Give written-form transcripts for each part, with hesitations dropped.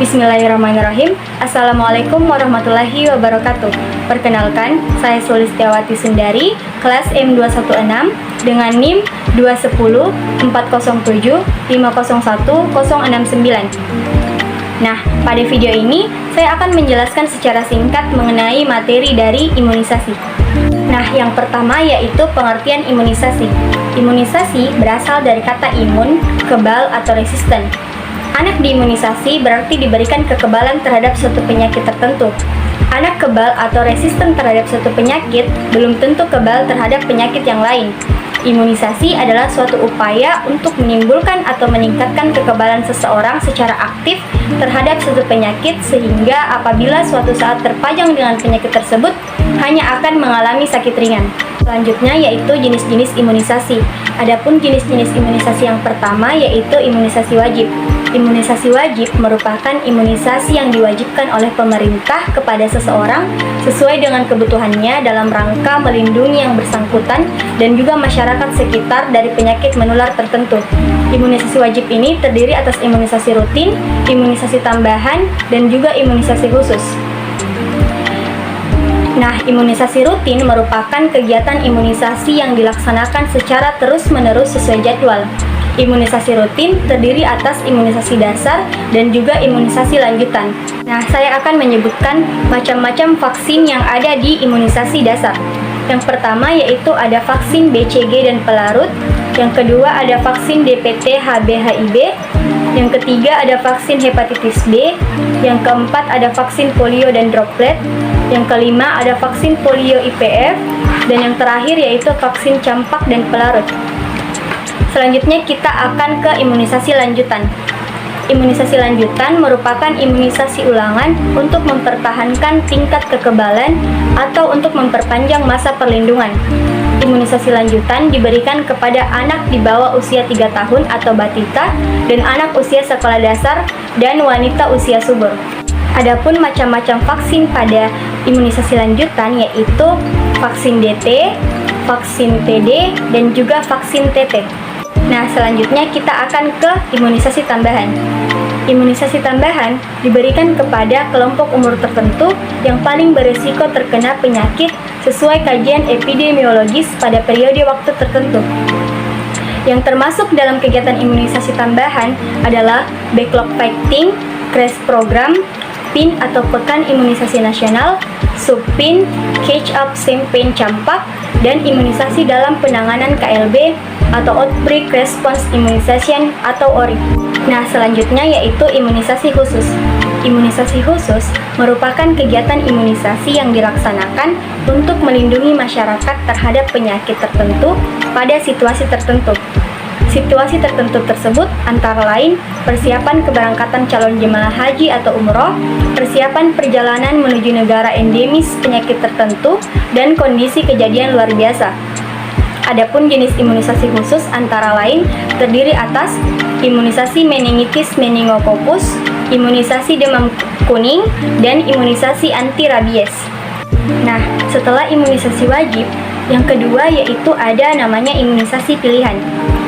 Bismillahirrahmanirrahim. Assalamualaikum warahmatullahi wabarakatuh. Perkenalkan, saya Sulistiawati Sundari, kelas M216 dengan NIM 210 407 501 069. Nah, pada video ini saya akan menjelaskan secara singkat mengenai materi dari imunisasi. Nah, yang pertama yaitu pengertian imunisasi. Imunisasi berasal dari kata imun, kebal atau resisten. Anak diimunisasi berarti diberikan kekebalan terhadap suatu penyakit tertentu. Anak kebal atau resisten terhadap suatu penyakit belum tentu kebal terhadap penyakit yang lain. Imunisasi adalah suatu upaya untuk menimbulkan atau meningkatkan kekebalan seseorang secara aktif terhadap suatu penyakit sehingga apabila suatu saat terpajang dengan penyakit tersebut hanya akan mengalami sakit ringan. Selanjutnya yaitu jenis-jenis imunisasi. Adapun jenis-jenis imunisasi yang pertama yaitu imunisasi wajib. Imunisasi wajib merupakan imunisasi yang diwajibkan oleh pemerintah kepada seseorang sesuai dengan kebutuhannya dalam rangka melindungi yang bersangkutan dan juga masyarakat sekitar dari penyakit menular tertentu. Imunisasi wajib ini terdiri atas imunisasi rutin, imunisasi tambahan, dan juga imunisasi khusus. Nah, imunisasi rutin merupakan kegiatan imunisasi yang dilaksanakan secara terus-menerus sesuai jadwal. Imunisasi rutin terdiri atas imunisasi dasar dan juga imunisasi lanjutan. Nah, saya akan menyebutkan macam-macam vaksin yang ada di imunisasi dasar. Yang pertama yaitu ada vaksin BCG dan pelarut. Yang kedua ada vaksin DPT HB/HIV. Yang ketiga ada vaksin hepatitis B. Yang keempat ada vaksin polio dan droplet. Yang kelima ada vaksin polio IPF. Dan yang terakhir yaitu vaksin campak dan pelarut. Selanjutnya kita akan ke imunisasi lanjutan. Imunisasi lanjutan merupakan imunisasi ulangan untuk mempertahankan tingkat kekebalan atau untuk memperpanjang masa perlindungan. Imunisasi lanjutan diberikan kepada anak di bawah usia 3 tahun atau batita dan anak usia sekolah dasar dan wanita usia subur. Adapun macam-macam vaksin pada imunisasi lanjutan yaitu vaksin DT, vaksin TD, dan juga vaksin TT. Nah, selanjutnya kita akan ke imunisasi tambahan. Imunisasi tambahan diberikan kepada kelompok umur tertentu yang paling berisiko terkena penyakit sesuai kajian epidemiologis pada periode waktu tertentu. Yang termasuk dalam kegiatan imunisasi tambahan adalah backlog fighting, crash program, PIN atau Pekan Imunisasi Nasional, Subpin, Catch Up Campaign Campak, dan imunisasi dalam penanganan KLB atau Outbreak Response Immunization atau ORI. Nah, selanjutnya yaitu imunisasi khusus. Imunisasi khusus merupakan kegiatan imunisasi yang dilaksanakan untuk melindungi masyarakat terhadap penyakit tertentu pada situasi tertentu. Situasi tertentu tersebut antara lain persiapan keberangkatan calon jemaah haji atau umroh, persiapan perjalanan menuju negara endemis penyakit tertentu, dan kondisi kejadian luar biasa. Adapun jenis imunisasi khusus antara lain terdiri atas imunisasi meningitis meningococcus, imunisasi demam kuning, dan imunisasi anti rabies. Nah, setelah imunisasi wajib, yang kedua yaitu ada namanya imunisasi pilihan.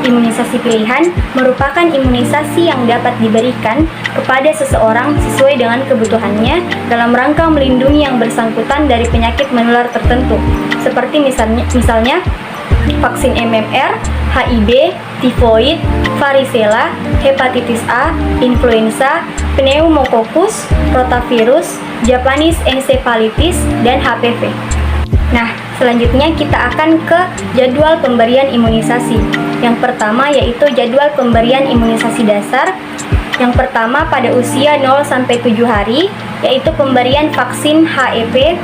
Imunisasi pilihan merupakan imunisasi yang dapat diberikan kepada seseorang sesuai dengan kebutuhannya dalam rangka melindungi yang bersangkutan dari penyakit menular tertentu, seperti misalnya vaksin MMR, HIV, tifoid, varicella, hepatitis A, influenza, pneumococcus, rotavirus, Japanese encephalitis, dan HPV. Nah, selanjutnya kita akan ke jadwal pemberian imunisasi. Yang pertama yaitu jadwal pemberian imunisasi dasar. Yang pertama pada usia 0-7 hari, yaitu pemberian vaksin HEV,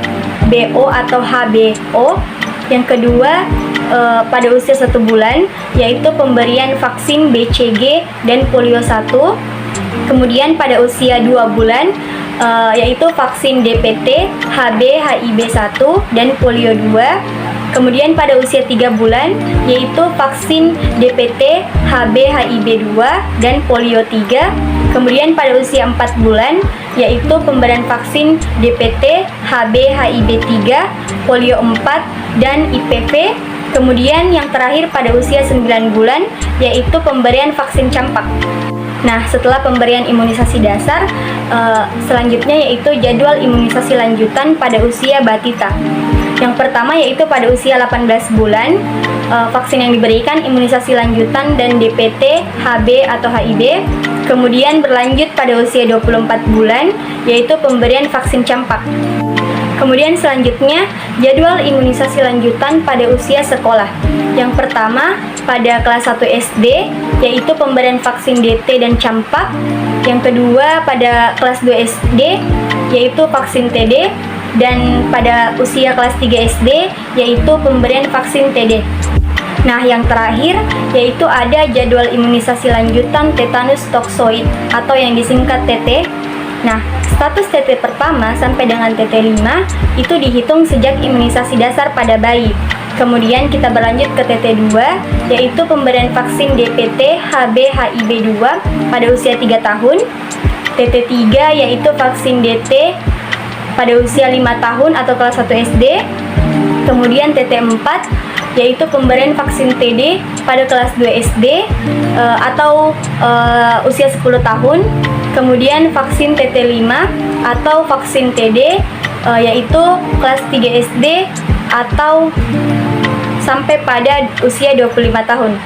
BO atau HBO. Yang kedua pada usia 1 bulan, yaitu pemberian vaksin BCG dan polio 1. Kemudian pada usia 2 bulan, yaitu vaksin DPT, HB/HIV 1, dan polio 2. Kemudian pada usia 3 bulan, yaitu vaksin DPT, HB/HIV 2, dan polio 3. Kemudian pada usia 4 bulan, yaitu pemberian vaksin DPT, HB/HIV 3, polio 4, dan IPV. Kemudian yang terakhir pada usia 9 bulan, yaitu pemberian vaksin campak. Nah, setelah pemberian imunisasi dasar, selanjutnya yaitu jadwal imunisasi lanjutan pada usia batita. Yang pertama yaitu pada usia 18 bulan, vaksin yang diberikan imunisasi lanjutan dan DPT, HB atau HIB. Kemudian berlanjut pada usia 24 bulan, yaitu pemberian vaksin campak. Kemudian selanjutnya, jadwal imunisasi lanjutan pada usia sekolah. Yang pertama, pada kelas 1 SD, yaitu pemberian vaksin DT dan campak. Yang kedua, pada kelas 2 SD, yaitu vaksin TD. Dan pada usia kelas 3 SD, yaitu pemberian vaksin TD. Nah, yang terakhir, yaitu ada jadwal imunisasi lanjutan tetanus toksoid atau yang disingkat TT. Nah, status TT pertama sampai dengan TT5 itu dihitung sejak imunisasi dasar pada bayi. Kemudian kita berlanjut ke TT2, yaitu pemberian vaksin DPT, HB, HIB2 pada usia 3 tahun. TT3 yaitu vaksin DT pada usia 5 tahun atau kelas 1 SD. Kemudian TT4 yaitu pemberian vaksin TD pada kelas 2 SD atau usia 10 tahun. Kemudian vaksin TT5 atau vaksin TD yaitu kelas 3 SD atau sampai pada usia 25 tahun.